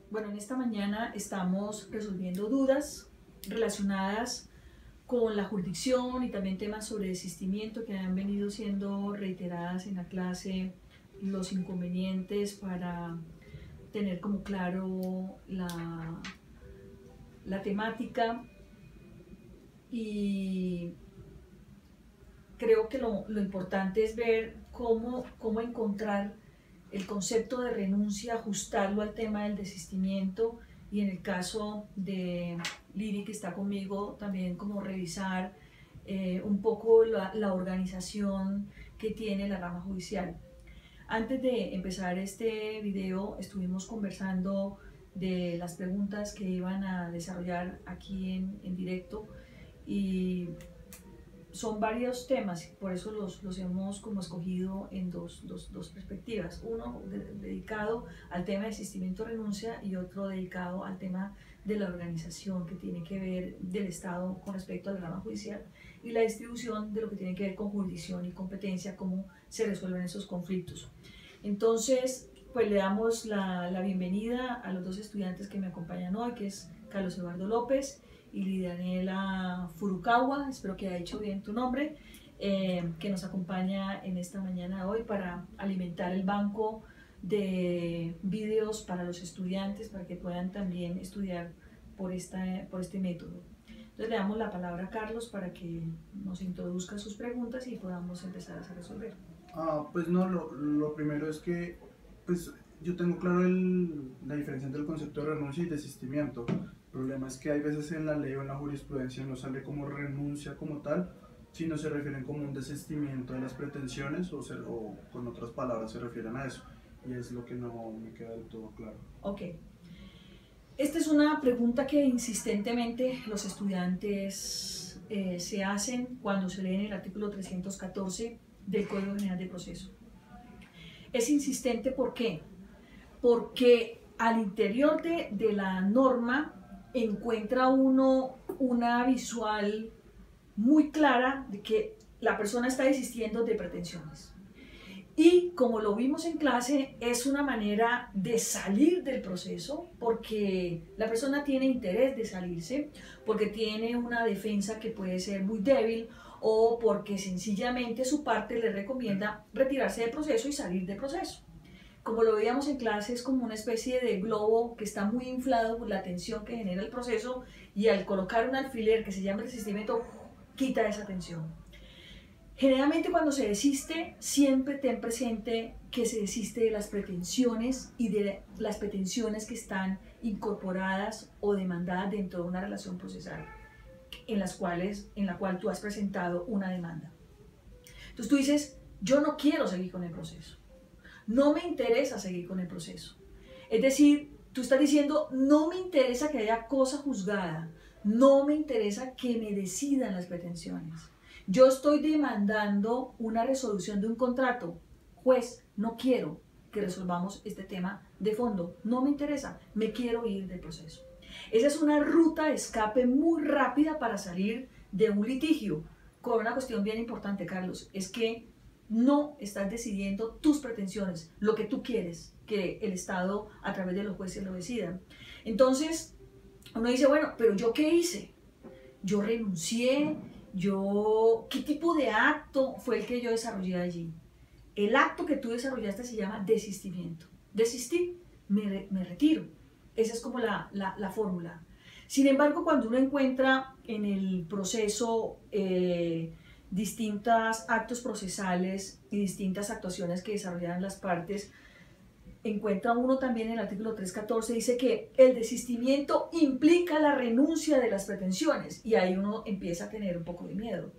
Bueno, en esta mañana estamos resolviendo dudas relacionadas con la jurisdicción y también temas sobre desistimiento que han venido siendo reiteradas en la clase, los inconvenientes para tener como claro la temática, y creo que lo importante es ver cómo encontrar el concepto de renuncia, ajustarlo al tema del desistimiento, y en el caso de Liri, que está conmigo, también como revisar un poco la organización que tiene la rama judicial. Antes de empezar este video estuvimos conversando de las preguntas que iban a desarrollar aquí en directo, y son varios temas, por eso los hemos como escogido en dos perspectivas. Uno dedicado al tema de desistimiento-renuncia y otro dedicado al tema de la organización que tiene que ver del Estado con respecto a la rama judicial y la distribución de lo que tiene que ver con jurisdicción y competencia, cómo se resuelven esos conflictos. Entonces, pues le damos la bienvenida a los dos estudiantes que me acompañan hoy, que es Carlos Eduardo López y Lidianela Furukawa, espero que haya dicho bien tu nombre, que nos acompaña en esta mañana de hoy para alimentar el banco de vídeos para los estudiantes, para que puedan también estudiar por este método. Entonces le damos la palabra a Carlos para que nos introduzca sus preguntas y podamos empezar a resolver. Pues no, lo primero es que pues yo tengo claro la diferencia entre el concepto de renuncia y desistimiento. El problema es que hay veces en la ley o en la jurisprudencia no sale como renuncia como tal, sino se refieren como un desistimiento de las pretensiones o con otras palabras se refieren a eso, y es lo que no me queda del todo claro. Ok. Esta es una pregunta que insistentemente los estudiantes se hacen cuando se leen el artículo 314 del Código General de Proceso. Es insistente, ¿por qué? Porque al interior de la norma encuentra uno una visual muy clara de que la persona está desistiendo de pretensiones. Y como lo vimos en clase, es una manera de salir del proceso, porque la persona tiene interés de salirse, porque tiene una defensa que puede ser muy débil, o porque sencillamente su parte le recomienda retirarse del proceso y salir del proceso. Como lo veíamos en clase, es como una especie de globo que está muy inflado por la tensión que genera el proceso, y al colocar un alfiler que se llama desistimiento, quita esa tensión. Generalmente cuando se desiste, siempre ten presente que se desiste de las pretensiones y de las pretensiones que están incorporadas o demandadas dentro de una relación procesal en la cual tú has presentado una demanda. Entonces tú dices, yo no quiero seguir con el proceso, no me interesa seguir con el proceso. Es decir, tú estás diciendo, no me interesa que haya cosa juzgada, no me interesa que me decidan las pretensiones. Yo estoy demandando una resolución de un contrato. Juez, no quiero que resolvamos este tema de fondo. No me interesa, me quiero ir del proceso. Esa es una ruta de escape muy rápida para salir de un litigio. Con una cuestión bien importante, Carlos, es que no estás decidiendo tus pretensiones, lo que tú quieres que el Estado a través de los jueces lo decida. Entonces, uno dice, bueno, pero ¿yo qué hice? Yo renuncié. ¿Qué tipo de acto fue el que yo desarrollé allí? El acto que tú desarrollaste se llama desistimiento. Desistí, me retiro. Esa es como la fórmula. Sin embargo, cuando uno encuentra en el proceso distintos actos procesales y distintas actuaciones que desarrollan las partes, encuentra uno también en el artículo 314, dice que el desistimiento implica la renuncia de las pretensiones, y ahí uno empieza a tener un poco de miedo.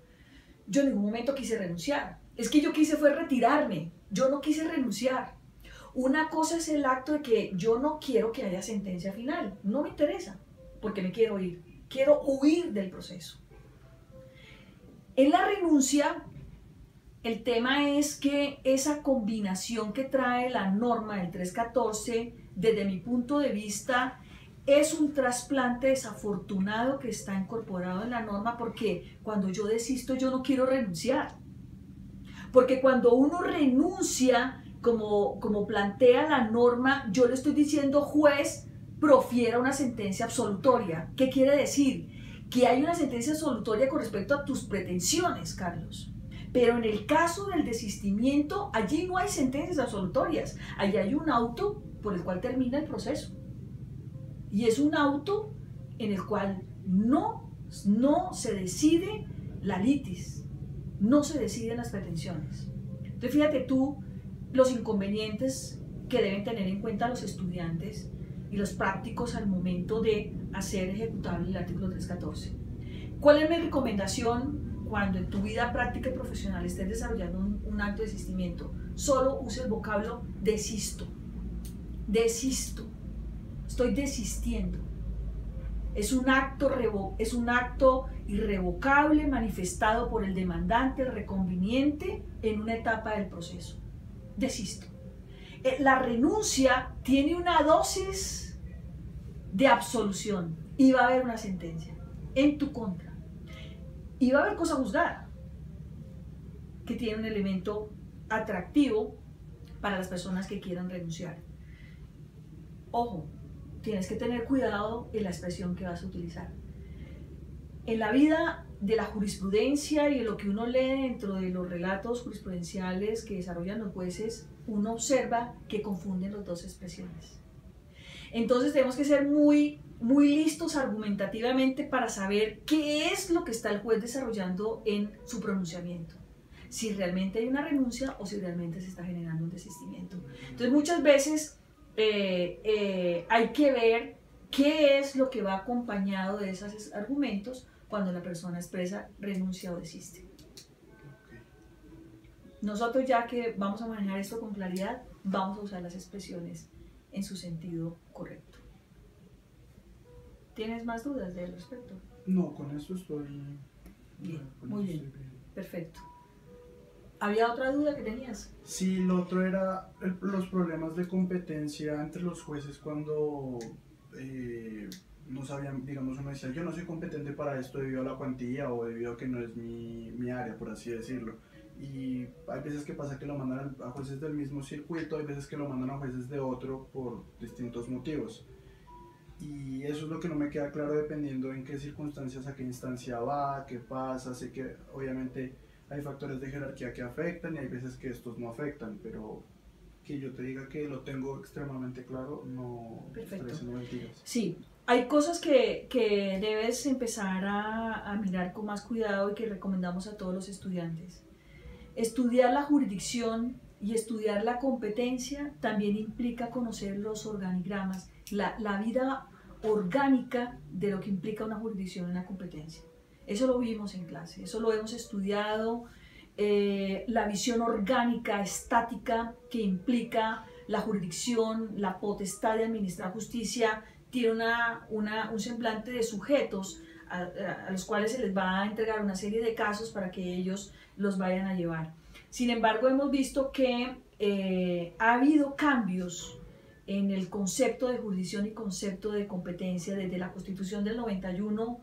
Yo en ningún momento quise renunciar, es que yo quise fue retirarme, yo no quise renunciar. Una cosa es el acto de que yo no quiero que haya sentencia final, no me interesa, porque me quiero ir, quiero huir del proceso. En la renuncia, el tema es que esa combinación que trae la norma del 314, desde mi punto de vista, es un trasplante desafortunado que está incorporado en la norma, porque cuando yo desisto, yo no quiero renunciar. Porque cuando uno renuncia, como plantea la norma, yo le estoy diciendo, juez, profiera una sentencia absolutoria. ¿Qué quiere decir? Que hay una sentencia absolutoria con respecto a tus pretensiones, Carlos. Pero en el caso del desistimiento, allí no hay sentencias absolutorias. Allí hay un auto por el cual termina el proceso. Y es un auto en el cual no se decide la litis, no se deciden las pretensiones. Entonces fíjate tú los inconvenientes que deben tener en cuenta los estudiantes y los prácticos al momento de hacer ejecutable el artículo 314. ¿Cuál es mi recomendación cuando en tu vida práctica y profesional estés desarrollando un acto de desistimiento? Solo use el vocablo desisto. Desisto. Estoy desistiendo. Es un acto irrevocable manifestado por el demandante, el reconveniente, en una etapa del proceso. Desisto. La renuncia tiene una dosis de absolución y va a haber una sentencia en tu contra. Y va a haber cosa juzgada que tiene un elemento atractivo para las personas que quieran renunciar. Ojo, tienes que tener cuidado en la expresión que vas a utilizar. En la vida de la jurisprudencia y en lo que uno lee dentro de los relatos jurisprudenciales que desarrollan los jueces, uno observa que confunden las dos expresiones. Entonces tenemos que ser muy listos argumentativamente para saber qué es lo que está el juez desarrollando en su pronunciamiento. Si realmente hay una renuncia o si realmente se está generando un desistimiento. Entonces muchas veces hay que ver qué es lo que va acompañado de esos argumentos cuando la persona expresa renuncia o desiste. Nosotros, ya que vamos a manejar esto con claridad, vamos a usar las expresiones en su sentido correcto. ¿Tienes más dudas al respecto? No, con eso estoy bien. Muy bien, perfecto. ¿Había otra duda que tenías? Sí, lo otro era los problemas de competencia entre los jueces cuando no sabían, digamos, uno decía, yo no soy competente para esto debido a la cuantía o debido a que no es mi área, por así decirlo. Y hay veces que pasa que lo mandan a jueces del mismo circuito, hay veces que lo mandan a jueces de otro por distintos motivos. Y eso es lo que no me queda claro dependiendo en qué circunstancias, a qué instancia va, qué pasa. Sé que obviamente hay factores de jerarquía que afectan y hay veces que estos no afectan, pero que yo te diga que lo tengo extremadamente claro, no. Perfecto. No mentiras. Sí, hay cosas que debes empezar a mirar con más cuidado y que recomendamos a todos los estudiantes. Estudiar la jurisdicción y estudiar la competencia también implica conocer los organigramas, la vida orgánica de lo que implica una jurisdicción y una competencia. Eso lo vimos en clase, eso lo hemos estudiado, la visión orgánica, estática que implica la jurisdicción, la potestad de administrar justicia, tiene un semblante de sujetos a los cuales se les va a entregar una serie de casos para que ellos los vayan a llevar. Sin embargo, hemos visto que ha habido cambios en el concepto de jurisdicción y concepto de competencia desde la Constitución del 91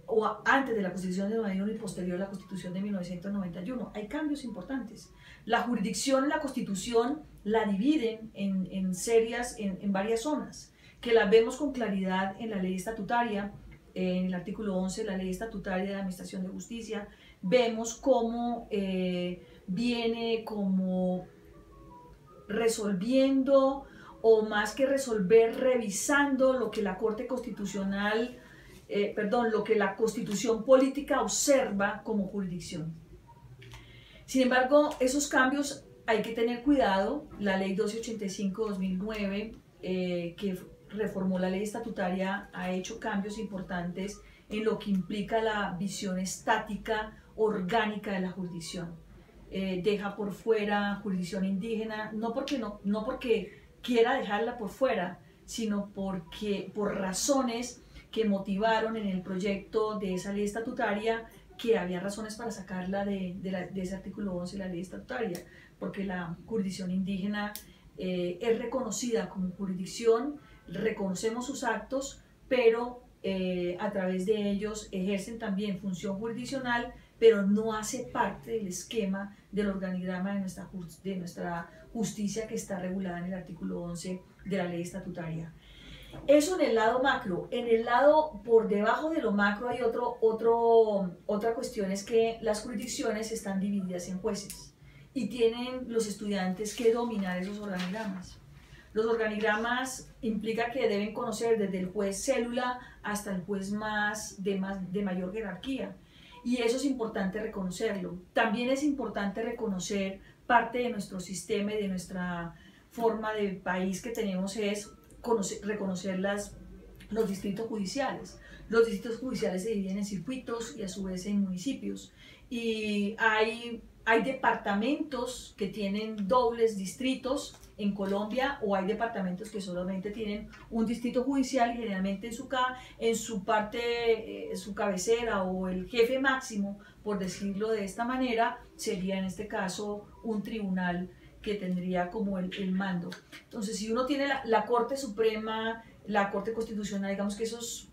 o antes de la Constitución del 91 y posterior a la Constitución de 1991. Hay cambios importantes. La jurisdicción en la Constitución la dividen en varias zonas, que las vemos con claridad en la ley estatutaria, en el artículo 11 de la ley estatutaria de la Administración de Justicia. Vemos cómo viene como resolviendo, o más que resolver, revisando lo que la Corte Constitucional, lo que la Constitución Política observa como jurisdicción. Sin embargo, esos cambios hay que tener cuidado. La ley 1285-2009, que reformó la ley estatutaria, ha hecho cambios importantes en lo que implica la visión estática, orgánica de la jurisdicción. Deja por fuera jurisdicción indígena, no porque quiera dejarla por fuera, sino por razones que motivaron en el proyecto de esa ley estatutaria que había razones para sacarla de ese artículo 11 de la ley estatutaria, porque la jurisdicción indígena es reconocida como jurisdicción, reconocemos sus actos, pero a través de ellos ejercen también función jurisdiccional, pero no hace parte del esquema del organigrama de nuestra justicia que está regulada en el artículo 11 de la ley estatutaria. Eso en el lado macro. En el lado por debajo de lo macro hay otra cuestión, es que las jurisdicciones están divididas en jueces y tienen los estudiantes que dominar esos organigramas. Los organigramas implica que deben conocer desde el juez célula hasta el juez de mayor jerarquía, y eso es importante reconocerlo. También es importante reconocer parte de nuestro sistema y de nuestra forma de país que tenemos es reconocer los distritos judiciales. Los distritos judiciales se dividen en circuitos y a su vez en municipios. Y hay departamentos que tienen dobles distritos en Colombia, o hay departamentos que solamente tienen un distrito judicial, y generalmente en su parte, su cabecera o el jefe máximo, por decirlo de esta manera, sería en este caso un tribunal que tendría como el mando. Entonces, si uno tiene la Corte Suprema, la Corte Constitucional, digamos que esos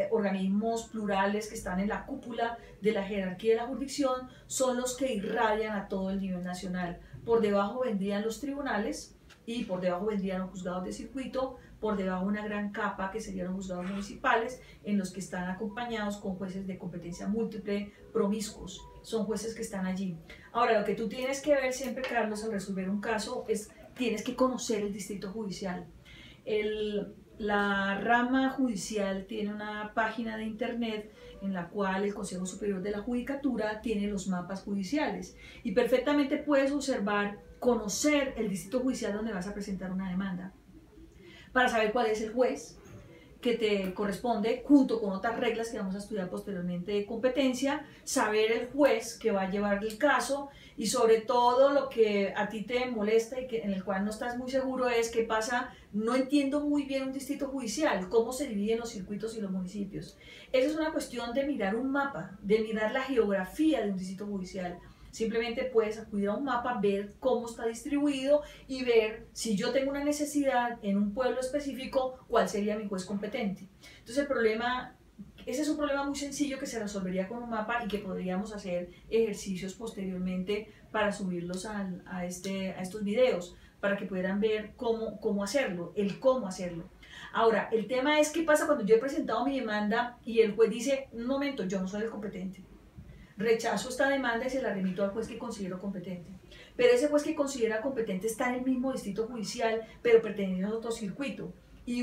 organismos plurales que están en la cúpula de la jerarquía de la jurisdicción son los que irradian a todo el nivel nacional. Por debajo vendrían los tribunales y por debajo vendrían los juzgados de circuito, por debajo una gran capa que serían los juzgados municipales, en los que están acompañados con jueces de competencia múltiple promiscuos. Son jueces que están allí. Ahora, lo que tú tienes que ver siempre, Carlos, al resolver un caso es tienes que conocer el distrito judicial. La rama judicial tiene una página de internet en la cual el Consejo Superior de la Judicatura tiene los mapas judiciales, y perfectamente puedes observar, conocer el distrito judicial donde vas a presentar una demanda, para saber cuál es el juez que te corresponde, junto con otras reglas que vamos a estudiar posteriormente de competencia, saber el juez que va a llevar el caso, y sobre todo lo que a ti te molesta y en el cual no estás muy seguro es qué pasa, no entiendo muy bien un distrito judicial, cómo se dividen los circuitos y los municipios. Esa es una cuestión de mirar un mapa, de mirar la geografía de un distrito judicial. Simplemente puedes acudir a un mapa, ver cómo está distribuido y ver si yo tengo una necesidad en un pueblo específico, cuál sería mi juez competente. Entonces ese es un problema muy sencillo que se resolvería con un mapa y que podríamos hacer ejercicios posteriormente para subirlos a estos videos, para que puedan ver cómo hacerlo, el cómo hacerlo. Ahora, el tema es qué pasa cuando yo he presentado mi demanda y el juez dice, un momento, yo no soy el competente. Rechazo esta demanda y se la remito al juez que considero competente. Pero ese juez que considera competente está en el mismo distrito judicial, pero perteneciente a otro circuito. Y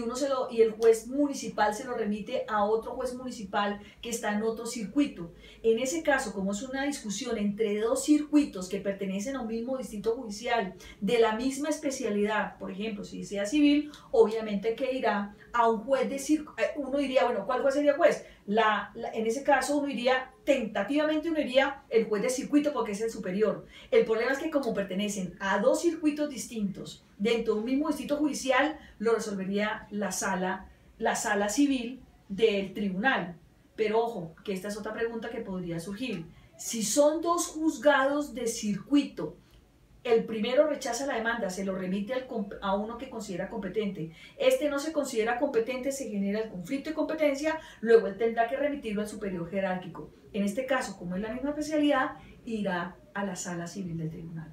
el juez municipal se lo remite a otro juez municipal que está en otro circuito. En ese caso, como es una discusión entre dos circuitos que pertenecen a un mismo distrito judicial de la misma especialidad, por ejemplo, si sea civil, obviamente que irá a un juez de circuito. Uno diría, bueno, ¿cuál juez sería juez? En ese caso uno iría, tentativamente uno iría el juez de circuito porque es el superior. El problema es que como pertenecen a dos circuitos distintos dentro de un mismo distrito judicial, lo resolvería la sala civil del tribunal. Pero ojo, que esta es otra pregunta que podría surgir. Si son dos juzgados de circuito, el primero rechaza la demanda, se lo remite a uno que considera competente. Este no se considera competente, se genera el conflicto de competencia, luego él tendrá que remitirlo al superior jerárquico. En este caso, como es la misma especialidad, irá a la sala civil del tribunal.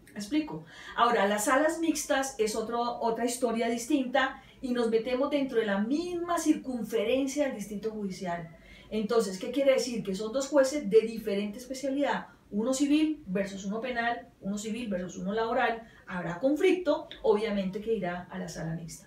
¿Me explico? Ahora, las salas mixtas es otra historia distinta y nos metemos dentro de la misma circunferencia del distrito judicial. Entonces, ¿qué quiere decir? Que son dos jueces de diferente especialidad. Uno civil versus uno penal, uno civil versus uno laboral, habrá conflicto, obviamente que irá a la sala mixta.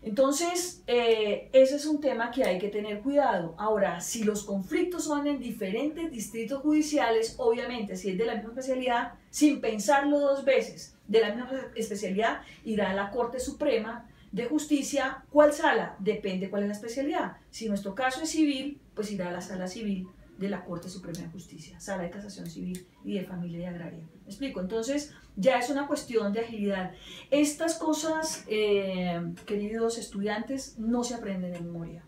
Entonces, ese es un tema que hay que tener cuidado. Ahora, si los conflictos son en diferentes distritos judiciales, obviamente, si es de la misma especialidad, sin pensarlo dos veces, de la misma especialidad, irá a la Corte Suprema de Justicia. ¿Cuál sala? Depende cuál es la especialidad. Si nuestro caso es civil, pues irá a la sala civil de la Corte Suprema de Justicia, Sala de Casación Civil y de Familia y Agraria. ¿Me explico? Entonces, ya es una cuestión de agilidad. Estas cosas, queridos estudiantes, no se aprenden de memoria.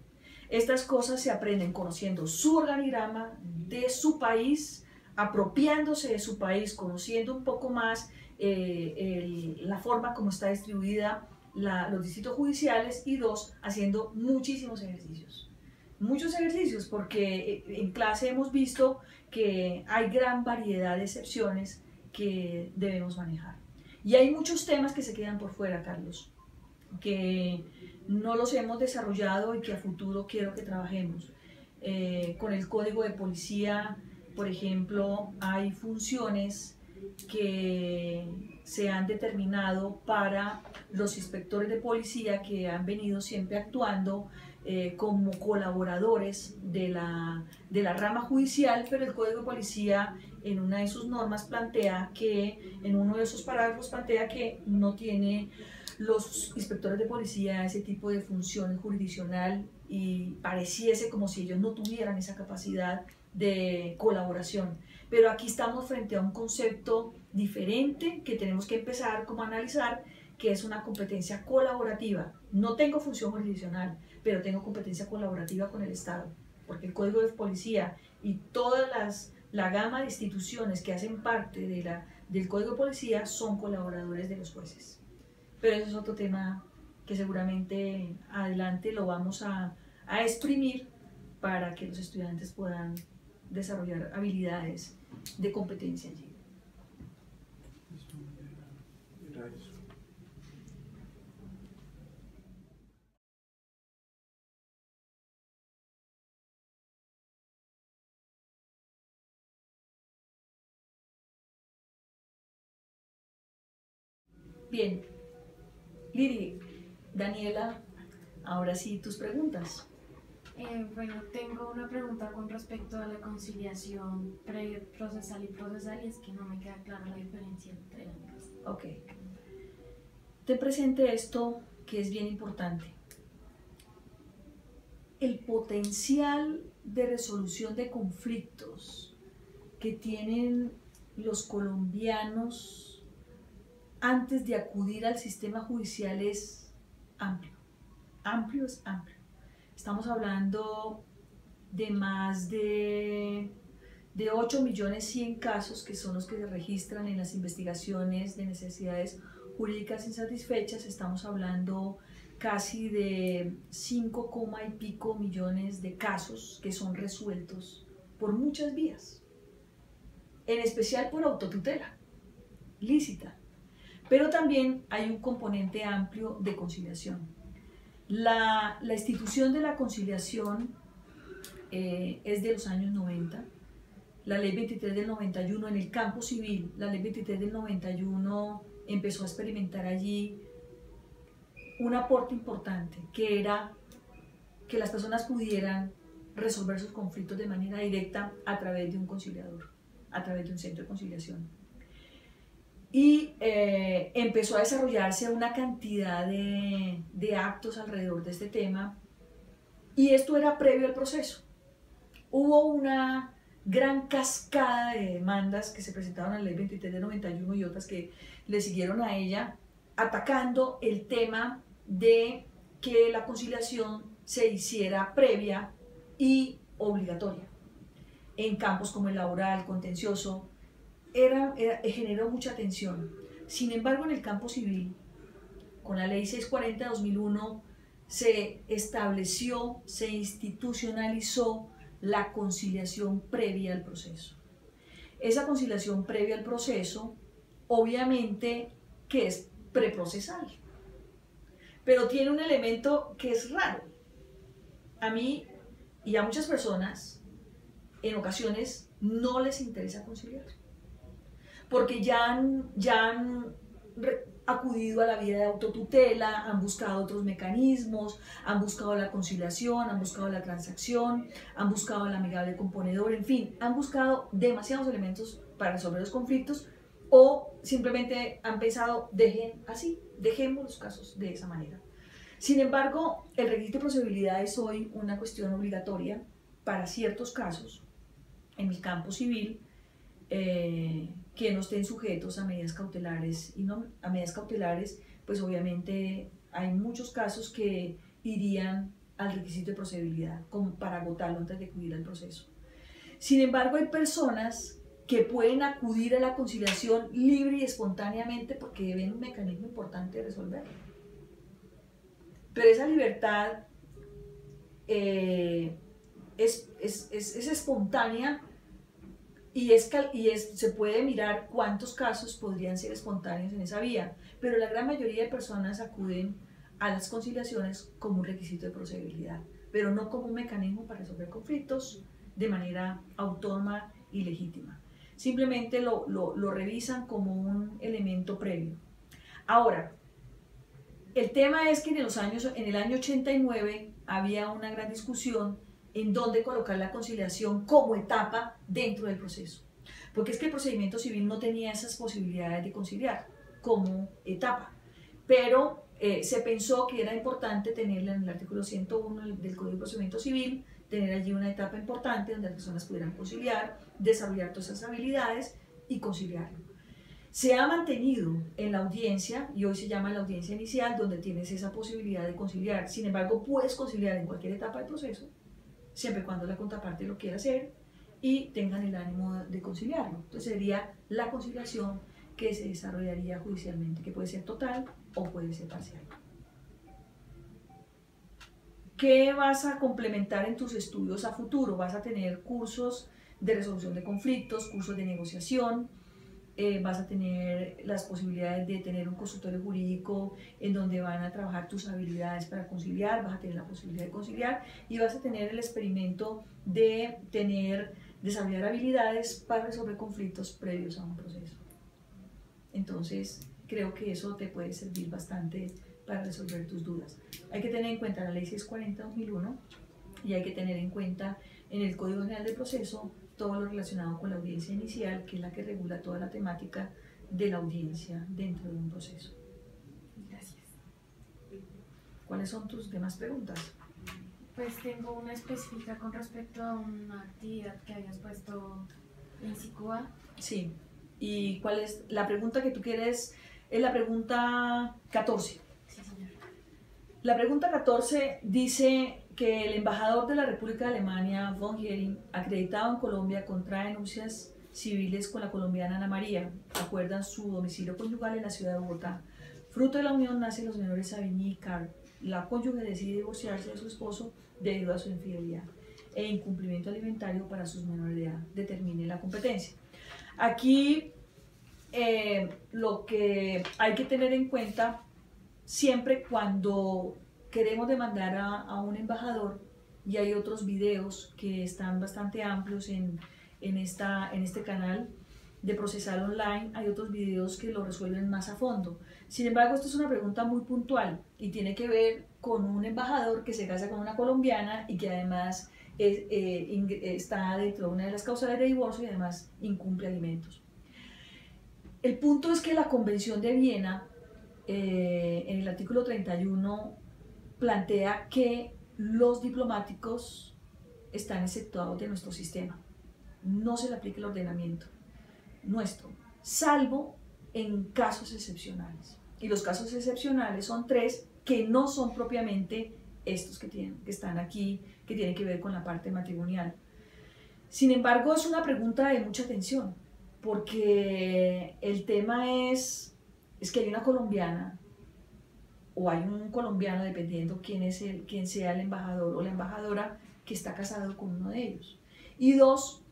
Estas cosas se aprenden conociendo su organigrama de su país, apropiándose de su país, conociendo un poco más la forma como está distribuida los distritos judiciales, y dos, haciendo muchísimos ejercicios. Muchos ejercicios, porque en clase hemos visto que hay gran variedad de excepciones que debemos manejar. Y hay muchos temas que se quedan por fuera, Carlos. que no los hemos desarrollado y que a futuro quiero que trabajemos. Con el código de policía, por ejemplo, hay funciones que se han determinado para los inspectores de policía que han venido siempre actuando como colaboradores de la rama judicial, pero el Código de Policía en una de sus normas plantea que, en uno de esos parágrafos plantea que no tiene los inspectores de policía ese tipo de función jurisdiccional y pareciese como si ellos no tuvieran esa capacidad de colaboración. Pero aquí estamos frente a un concepto diferente que tenemos que empezar como a analizar, que es una competencia colaborativa. No tengo función jurisdiccional, pero tengo competencia colaborativa con el Estado, porque el Código de Policía y toda la gama de instituciones que hacen parte del Código de Policía son colaboradores de los jueces. Pero eso es otro tema que seguramente adelante lo vamos a exprimir para que los estudiantes puedan desarrollar habilidades de competencia allí. Era eso. Bien, Liri, Daniela, ahora sí tus preguntas. Bueno, tengo una pregunta con respecto a la conciliación preprocesal y procesal, y es que no me queda clara la diferencia entre ambas. Ok. Ten presente esto que es bien importante. El potencial de resolución de conflictos que tienen los colombianos antes de acudir al sistema judicial es amplio. Amplio es amplio. Estamos hablando de más de 8.100.000 casos que son los que se registran en las investigaciones de necesidades jurídicas insatisfechas. Estamos hablando casi de 5, y pico millones de casos que son resueltos por muchas vías, en especial por autotutela lícita, pero también hay un componente amplio de conciliación. La institución de la conciliación es de los años 90. La ley 23 del 91 en el campo civil, la ley 23 del 91 empezó a experimentar allí un aporte importante, que era que las personas pudieran resolver sus conflictos de manera directa a través de un conciliador, a través de un centro de conciliación. Y empezó a desarrollarse una cantidad de actos alrededor de este tema, y esto era previo al proceso. Hubo una gran cascada de demandas que se presentaron en la ley 23 de 91 y otras que le siguieron a ella, atacando el tema de que la conciliación se hiciera previa y obligatoria. En campos como el laboral, contencioso, generó mucha tensión. Sin embargo, en el campo civil, con la ley 640 de 2001, se estableció, se institucionalizó la conciliación previa al proceso. Esa conciliación previa al proceso, obviamente, que es preprocesal, pero tiene un elemento que es raro. A mí y a muchas personas, en ocasiones, no les interesa conciliar, porque ya han acudido a la vía de autotutela, han buscado otros mecanismos, han buscado la conciliación, han buscado la transacción, han buscado el amigable componedor, en fin, han buscado demasiados elementos para resolver los conflictos, o simplemente han pensado, dejemos los casos de esa manera. Sin embargo, el requisito de procedibilidad es hoy una cuestión obligatoria para ciertos casos en el campo civil, que no estén sujetos a medidas cautelares. Y no a medidas cautelares, pues obviamente hay muchos casos que irían al requisito de procedibilidad como para agotarlo antes de acudir al proceso. Sin embargo, hay personas que pueden acudir a la conciliación libre y espontáneamente porque ven un mecanismo importante de resolverlo. Pero esa libertad es espontánea. Y se puede mirar cuántos casos podrían ser espontáneos en esa vía, pero la gran mayoría de personas acuden a las conciliaciones como un requisito de procedibilidad, pero no como un mecanismo para resolver conflictos de manera autónoma y legítima. Simplemente lo revisan como un elemento previo. Ahora, el tema es que en el año 89 había una gran discusión en dónde colocar la conciliación como etapa dentro del proceso. Porque es que el procedimiento civil no tenía esas posibilidades de conciliar como etapa. Pero se pensó que era importante tenerla en el artículo 101 del Código de Procedimiento Civil, tener allí una etapa importante donde las personas pudieran conciliar, desarrollar todas esas habilidades y conciliarlo. Se ha mantenido en la audiencia, y hoy se llama la audiencia inicial, donde tienes esa posibilidad de conciliar. Sin embargo, puedes conciliar en cualquier etapa del proceso, siempre y cuando la contraparte lo quiera hacer y tengan el ánimo de conciliarlo. Entonces sería la conciliación que se desarrollaría judicialmente, que puede ser total o puede ser parcial. ¿Qué vas a complementar en tus estudios a futuro? Vas a tener cursos de resolución de conflictos, cursos de negociación, vas a tener las posibilidades de tener un consultorio jurídico en donde van a trabajar tus habilidades para conciliar, vas a tener la posibilidad de conciliar y vas a tener el experimento de desarrollar habilidades para resolver conflictos previos a un proceso. Entonces, creo que eso te puede servir bastante para resolver tus dudas. Hay que tener en cuenta la Ley 640/2001 y hay que tener en cuenta en el Código General del Proceso todo lo relacionado con la audiencia inicial, que es la que regula toda la temática de la audiencia dentro de un proceso. Gracias. ¿Cuáles son tus demás preguntas? Pues tengo una específica con respecto a una actividad que habías puesto en SICUA. Sí. ¿Y cuál es la pregunta que tú quieres? Es la pregunta 14. Sí, señor. La pregunta 14 dice que el embajador de la República de Alemania, von Hering, acreditado en Colombia, contrae denuncias civiles con la colombiana Ana María. Acuerdan su domicilio conyugal en la ciudad de Bogotá. Fruto de la unión nacen los menores Savigny y Carl. La cónyuge decide divorciarse de su esposo debido a su infidelidad e incumplimiento alimentario para sus menores de edad. Determine la competencia. Aquí lo que hay que tener en cuenta siempre cuando queremos demandar a un embajador, y hay otros videos que están bastante amplios en este canal de Procesal Online, hay otros videos que lo resuelven más a fondo. Sin embargo, esta es una pregunta muy puntual y tiene que ver con un embajador que se casa con una colombiana y que además está dentro de una de las causales de divorcio y además incumple alimentos. El punto es que la Convención de Viena, en el artículo 31, plantea que los diplomáticos están exceptuados de nuestro sistema. No se le aplica el ordenamiento nuestro, salvo en casos excepcionales. Y los casos excepcionales son 3, que no son propiamente estos que están aquí, que tienen que ver con la parte matrimonial. Sin embargo, es una pregunta de mucha atención, porque el tema es que hay una colombiana o hay un colombiano, dependiendo quién sea el embajador o la embajadora, que está casado con uno de ellos. Y 2,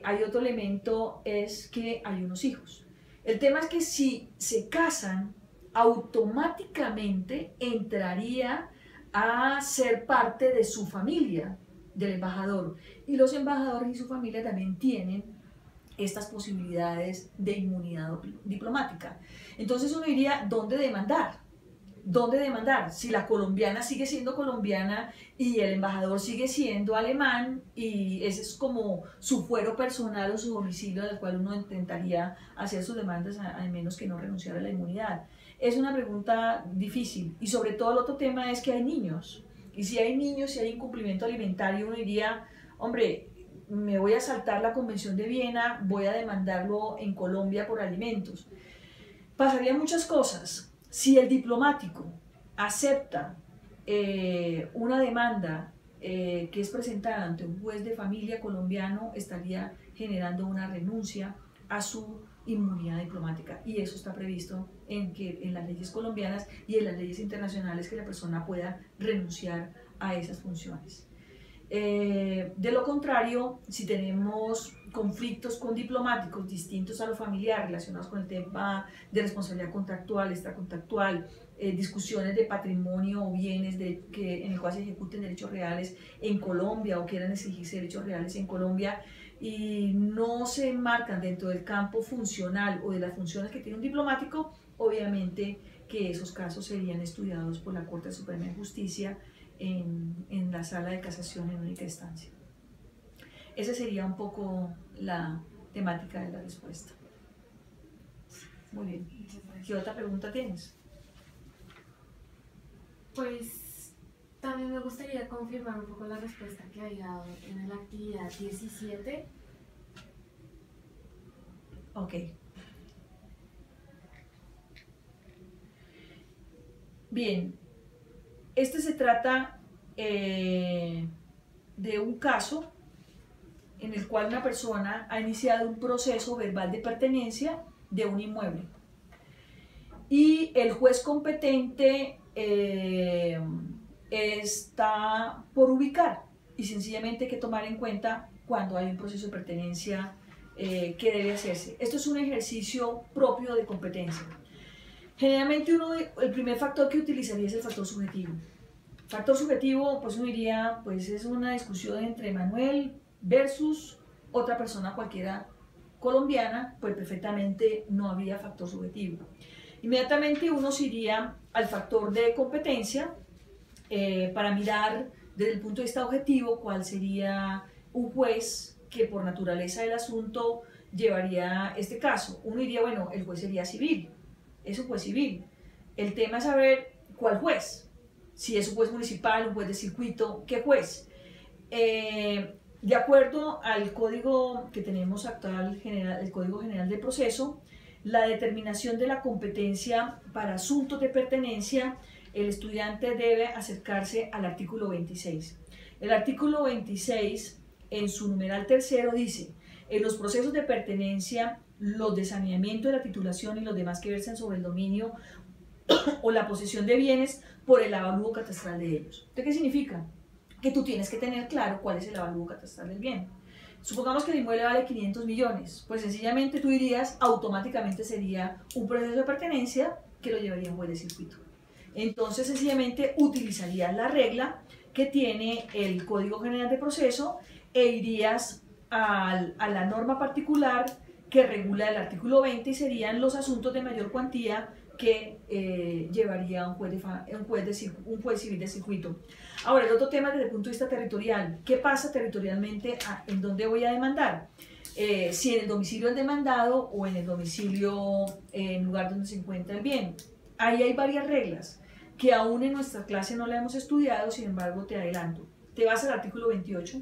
hay otro elemento, es que hay unos hijos. El tema es que si se casan, automáticamente entraría a ser parte de su familia, del embajador. Y los embajadores y su familia también tienen estas posibilidades de inmunidad diplomática. Entonces uno diría, ¿dónde demandar? ¿Dónde demandar? Si la colombiana sigue siendo colombiana y el embajador sigue siendo alemán y ese es como su fuero personal o su domicilio del cual uno intentaría hacer sus demandas a menos que no renunciara a la inmunidad. Es una pregunta difícil y sobre todo el otro tema es que hay niños y si hay niños, si hay incumplimiento alimentario, uno diría, hombre, me voy a saltar la Convención de Viena, voy a demandarlo en Colombia por alimentos. Pasarían muchas cosas. Si el diplomático acepta una demanda que es presentada ante un juez de familia colombiano, estaría generando una renuncia a su inmunidad diplomática y eso está previsto en las leyes colombianas y en las leyes internacionales, que la persona pueda renunciar a esas funciones. De lo contrario, si tenemos conflictos con diplomáticos distintos a lo familiar, relacionados con el tema de responsabilidad contractual, extracontractual, discusiones de patrimonio o bienes en el cual se ejecuten derechos reales en Colombia o quieran exigirse derechos reales en Colombia y no se enmarcan dentro del campo funcional o de las funciones que tiene un diplomático, obviamente que esos casos serían estudiados por la Corte Suprema de Justicia en la sala de casación en única instancia. Esa sería un poco la temática de la respuesta. Muy bien. ¿Qué otra pregunta tienes? Pues también me gustaría confirmar un poco la respuesta que había dado en la actividad 17. Ok. Bien, este se trata de un caso en el cual una persona ha iniciado un proceso verbal de pertenencia de un inmueble y el juez competente está por ubicar y sencillamente hay que tomar en cuenta cuando hay un proceso de pertenencia que debe hacerse. Esto es un ejercicio propio de competencia. Generalmente el primer factor que utilizaría es el factor subjetivo. Factor subjetivo, pues uno diría, pues es una discusión entre Manuel versus otra persona cualquiera colombiana, pues perfectamente no habría factor subjetivo. Inmediatamente uno se iría al factor de competencia para mirar desde el punto de vista objetivo cuál sería un juez que por naturaleza del asunto llevaría este caso. Uno diría, bueno, el juez sería civil, es un juez civil. El tema es saber cuál juez, si es un juez municipal, un juez de circuito, ¿qué juez? De acuerdo al código que tenemos actual, el Código General de Proceso, la determinación de la competencia para asuntos de pertenencia, el estudiante debe acercarse al artículo 26. El artículo 26, en su numeral tercero, dice: en los procesos de pertenencia, los de saneamiento de la titulación y los demás que versen sobre el dominio o la posesión de bienes por el avalúo catastral de ellos. ¿Esto qué significa? Que tú tienes que tener claro cuál es el avalúo catastral del bien. Supongamos que el inmueble vale 500 millones, pues sencillamente tú dirías, automáticamente sería un proceso de pertenencia que lo llevaría un juez de circuito. Entonces sencillamente utilizarías la regla que tiene el Código General de Proceso e irías a la norma particular que regula el artículo 20 y serían los asuntos de mayor cuantía que llevaría un juez civil de circuito. Ahora, el otro tema desde el punto de vista territorial: ¿qué pasa territorialmente? ¿En dónde voy a demandar? Si en el domicilio del demandado o en el domicilio, en el lugar donde se encuentra el bien. Ahí hay varias reglas que aún en nuestra clase no la hemos estudiado, sin embargo te adelanto. Te vas al artículo 28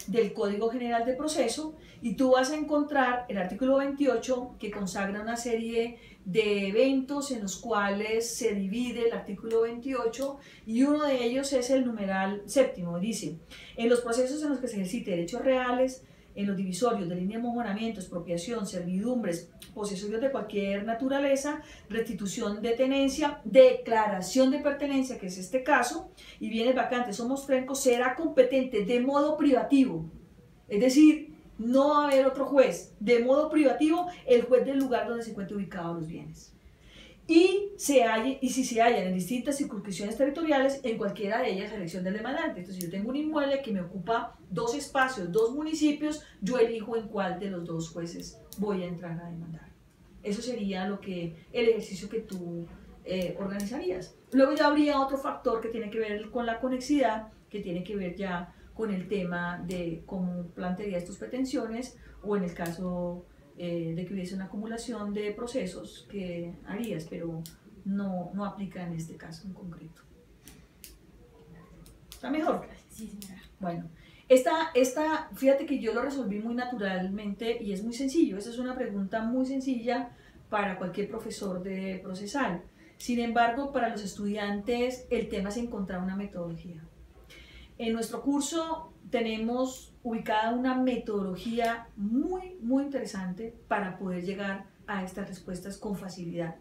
del Código General de Proceso y tú vas a encontrar el artículo 28 que consagra una serie de eventos en los cuales se divide el artículo 28 y uno de ellos es el numeral séptimo. Dice: en los procesos en los que se ejercite derechos reales, en los divisorios de línea de mojonamiento, expropiación, servidumbres, posesiones de cualquier naturaleza, restitución de tenencia, declaración de pertenencia, que es este caso, y bienes vacantes o mostrencos, será competente de modo privativo. Es decir, no va a haber otro juez, de modo privativo, el juez del lugar donde se encuentren ubicados los bienes. Y si se hallan en distintas circunscripciones territoriales, en cualquiera de ellas, elección del demandante. Entonces, si yo tengo un inmueble que me ocupa 2 espacios, 2 municipios, yo elijo en cuál de los 2 jueces voy a entrar a demandar. Eso sería el ejercicio que tú organizarías. Luego ya habría otro factor que tiene que ver con la conexidad, que tiene que ver ya con el tema de cómo plantearías tus pretensiones, o en el caso de que hubiese una acumulación de procesos que harías, pero no aplica en este caso en concreto. ¿Está mejor? Sí, señora. Bueno, fíjate que yo lo resolví muy naturalmente y es muy sencillo. Esta es una pregunta muy sencilla para cualquier profesor de procesal. Sin embargo, para los estudiantes el tema es encontrar una metodología. En nuestro curso tenemos ubicada una metodología muy interesante para poder llegar a estas respuestas con facilidad.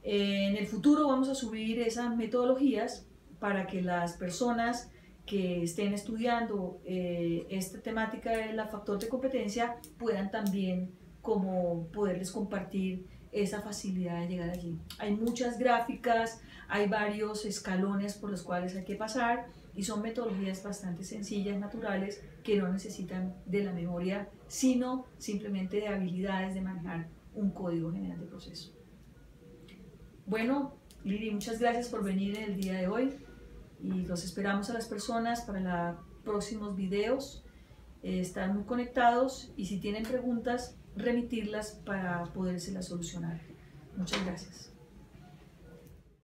En el futuro vamos a subir esas metodologías para que las personas que estén estudiando esta temática del factor de competencia puedan también como poderles compartir esa facilidad de llegar allí. Hay muchas gráficas, hay varios escalones por los cuales hay que pasar y son metodologías bastante sencillas, naturales, que no necesitan de la memoria, sino simplemente de habilidades de manejar un código general de proceso. Bueno, Lili, muchas gracias por venir el día de hoy y los esperamos a las personas para los próximos videos. Están muy conectados y si tienen preguntas, remitirlas para podérselas solucionar. Muchas gracias.